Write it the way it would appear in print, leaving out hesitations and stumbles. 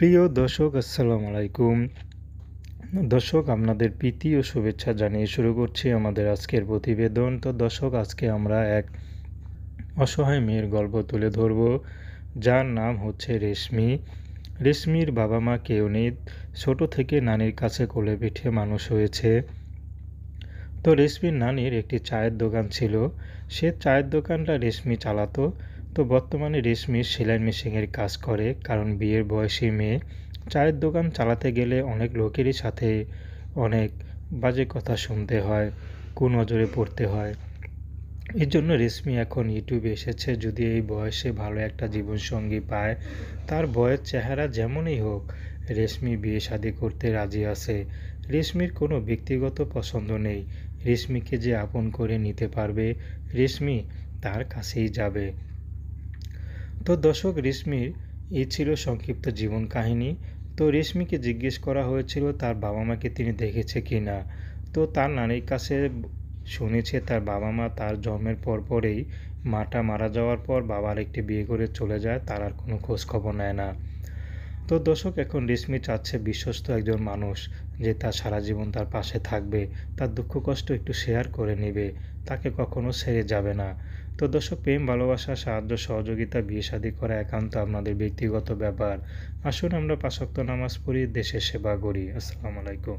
প্রিয় দর্শক আসসালামু আলাইকুম। দর্শক আপনাদের প্রীতি ও শুভেচ্ছা জানিয়ে শুরু করছি আমাদের আজকের প্রতিবেদন। তো দর্শক আজকে আমরা এক অসহায় মেয়ের গল্প তুলে ধরব, যার নাম হচ্ছে রেশমি। রেশমির বাবা মা কেউ নেই, ছোট থেকে নানির কাছে কোলে পিঠে মানুষ হয়েছে। তো রেশমির নানির একটি চায়ের দোকান ছিল, সে চায়ের দোকানটা রেশমি চালাতো। তো বর্তমানে রেশমি সেলাই মেশিনের কাজ করে, কারণ বিয়ের বয়সী মেয়ে চায়ের দোকান চালাতে গেলে অনেক লোকেরই সাথে অনেক বাজে কথা শুনতে হয়, কুনজরে পড়তে হয়। এর জন্য রেশমি এখন ইউটিউবে এসেছে, যদি এই বয়সে ভালো একটা জীবনসঙ্গী পায়, তার বয়স চেহারা যেমনই হোক, রেশমি বিয়ে শাদী করতে রাজি আছে। রেশমির কোনো ব্যক্তিগত পছন্দ নেই, রেশমিকে যে আপন করে নিতে পারবে, রেশমি তার কাছেই যাবে। তো দর্শক, রেশমির এই ছিল সংক্ষিপ্ত জীবন কাহিনী। তো রেশমিকে জিজ্ঞেস করা হয়েছিল তার বাবা মাকে তিনি দেখেছে কি না। তো তার নানির কাছে শুনেছে তার বাবা মা তার জন্মের পরপরেই মাটা মারা যাওয়ার পর বাবা আরেকটি বিয়ে করে চলে যায়, তার আর কোনো খোঁজ খবর নেয় না। তো দর্শক, এখন রেশমি চাচ্ছে বিশ্বস্ত একজন মানুষ যে তার সারা জীবন তার পাশে থাকবে, তার দুঃখ কষ্ট একটু শেয়ার করে নেবে, তাকে কখনো ছেড়ে যাবে না। তো দর্শক, প্রেম ভালোবাসা সাহায্য সহযোগিতা বিয়ে শাদী করা একান্ত আপনাদের ব্যক্তিগত ব্যাপার। আসুন আমরা ৫ ওয়াক্ত নামাজ পড়ি, দেশের সেবা করি। আসসালামু আলাইকুম।